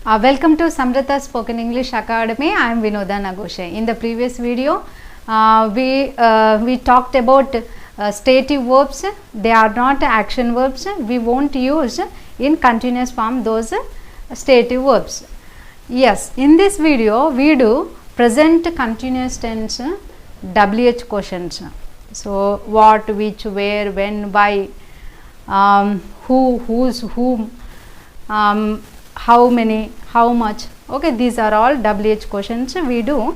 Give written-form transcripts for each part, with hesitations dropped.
Welcome to Samrita Spoken English Academy. I am Vinoda Nagoshe. In the previous video, we talked about stative verbs. They are not action verbs. We won't use in continuous form those stative verbs. Yes, in this video, we do present continuous tense WH questions. So, what, which, where, when, why, who, whose, whom, how many, how much. Okay, these are all WH questions we do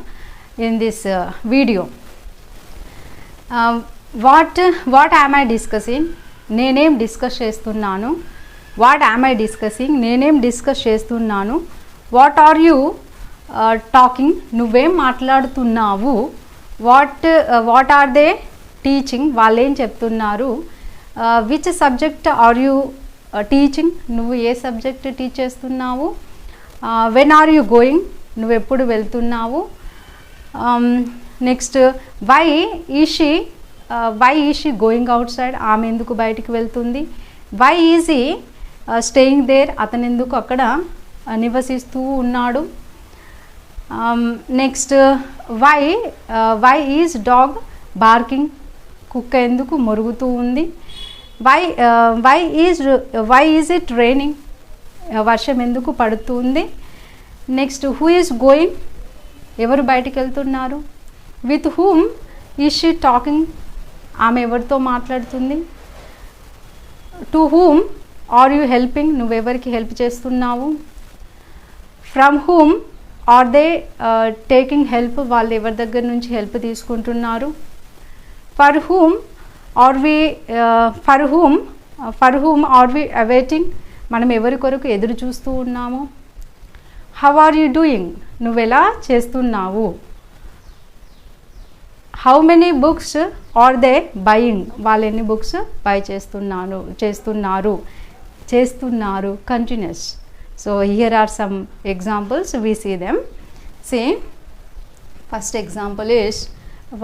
in this video. What am I discussing? నేనేం discuss చేస్తున్నాను. What am I discussing? నేనేం discuss చేస్తున్నాను. What are you talking? నువ్వేం మాట్లాడుతున్నావు. What are they teaching? వాళ్ళేం చెప్తున్నారు. Which subject are you teaching? నువ్వు ఏ సబ్జెక్ట్ టీచ్ చేస్తున్నావు. When are you going? నువ్వు ఎప్పుడు వెళ్తున్నావు. Next why is she going outside? ఆమె ఎందుకు బయటికి వెళ్తుంది. Why is he staying there? అతను ఎందుకు అక్కడ నివసిస్తూ ఉన్నాడు. Next why is dog barking? కుక్క ఎందుకు మొరుగుతూ ఉంది. Why is it raining? వర్షం ఎందుకు పడుతుంది. Next who is going? ఎవరు బయటికి వెళ్తున్నారు. With whom is she talking? ఆమె ఎవరితో మాట్లాడుతుంది. To whom are you helping? నువ్వెవరికి హెల్ప్ చేస్తున్నావు. From whom are they taking help? వాళ్ళు ఎవరి దగ్గర నుంచి హెల్ప్ తీసుకుంటున్నారు. For whom are we awaiting? మనం ఎవరి కొరకు ఎదురు చూస్తూ ఉన్నాము. How are you doing? నువ్వెలా చేస్తున్నావు. How many books are they buying? వాళ్ళు ఎన్ని బుక్స్ బై చేస్తున్నారు. Continuous. So here are some examples. We see them. See first example is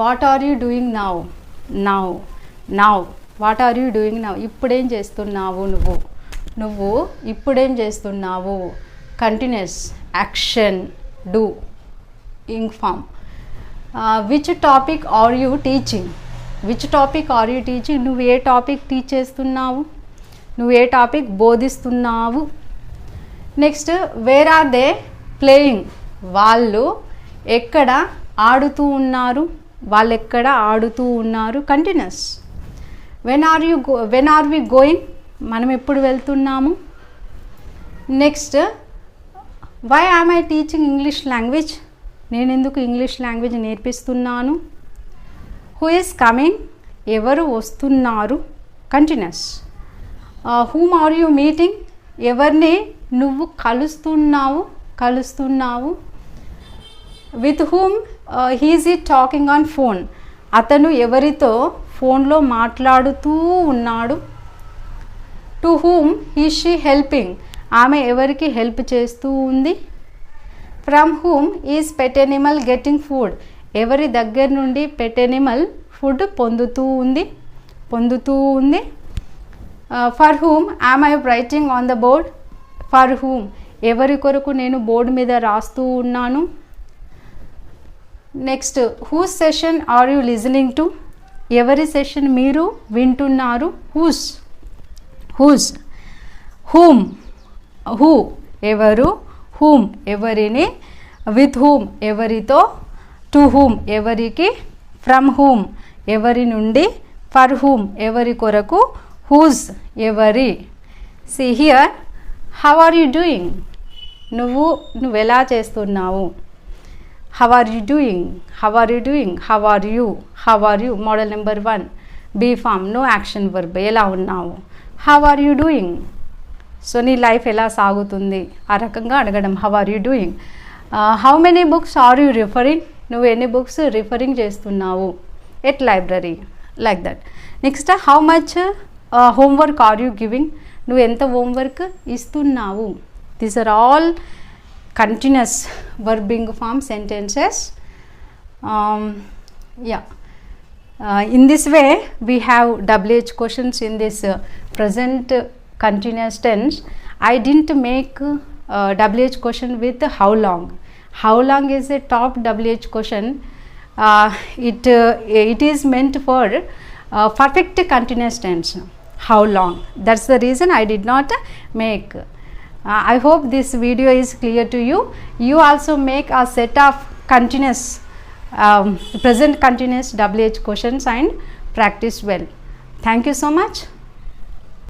what are you doing now. What are you doing now? ఇప్పుడేం చేస్తున్నావు నువ్వు ఇప్పుడేం చేస్తున్నావు. Continuous action do ing form. Which topic are you teaching? నువ్వు ఏ topic teach చేస్తున్నావు. నువ్వు ఏ టాపిక్ బోధిస్తున్నావు. Next where are they playing? వాళ్ళు ఎక్కడ ఆడుతూ ఉన్నారు. Continuous. When are we going? మనం ఎప్పుడు వెళ్తున్నాము. Next why am I teaching English language? నేను ఎందుకు ఇంగ్లీష్ లాంగ్వేజ్ నేర్పిస్తున్నాను. Who is coming? ఎవరు వస్తున్నారు. Continuous. Whom are you meeting? ఎవరిని నువ్వు కలుస్తున్నావు. విత్ హూమ్ హీజ్ ఈ టాకింగ్ ఆన్ ఫోన్? అతను ఎవరితో ఫోన్లో మాట్లాడుతూ ఉన్నాడు. To whom is she helping? ఆమె ఎవరికి హెల్ప్ చేస్తూ ఉంది. From whom is pet animal getting food? ఎవరి దగ్గర నుండి పెట్ ఎనిమల్ ఫుడ్ పొందుతూ ఉంది. For whom am I writing on the board? For whom ఎవరి కొరకు నేను బోర్డు మీద రాస్తూ ఉన్నాను. Next whose session are you listening to? ఎవరి సెషన్ మీరు వింటున్నారు. హూస్. హూమ్ హూ ఎవరు. హూమ్ ఎవరిని. విత్ హూమ్ ఎవరితో. టు హూమ్ ఎవరికి. ఫ్రమ్ హూమ్ ఎవరి నుండి. ఫర్ హూమ్ ఎవరి కొరకు. హూజ్ ఎవరి. See here how are you doing? నువ్వెలా చేస్తున్నావు. How are you doing? How are you? Model number 1. B form, no action verb. ఎలా ఉన్నావు. How are you doing? So నీ లైఫ్ ఎలా సాగుతుంది ఆ రకంగా అడగడం. How are you doing? How many books are you referring? నువ్వు ఎన్ని బుక్స్ రిఫరింగ్ చేస్తున్నావు. At library. Like that. Next how much homework are you giving? నువ్వు ఎంత హోంవర్క్ ఇస్తున్నావు. These are all continuous verbing form sentences. In this way we have WH questions in this present continuous tense. I didn't make WH question with how long. How long is a top WH question. It is meant for perfect continuous tense. How long, that's the reason I did not make. I hope this video is clear to you. You also make a set of continuous present continuous WH questions and practice well. Thank you so much.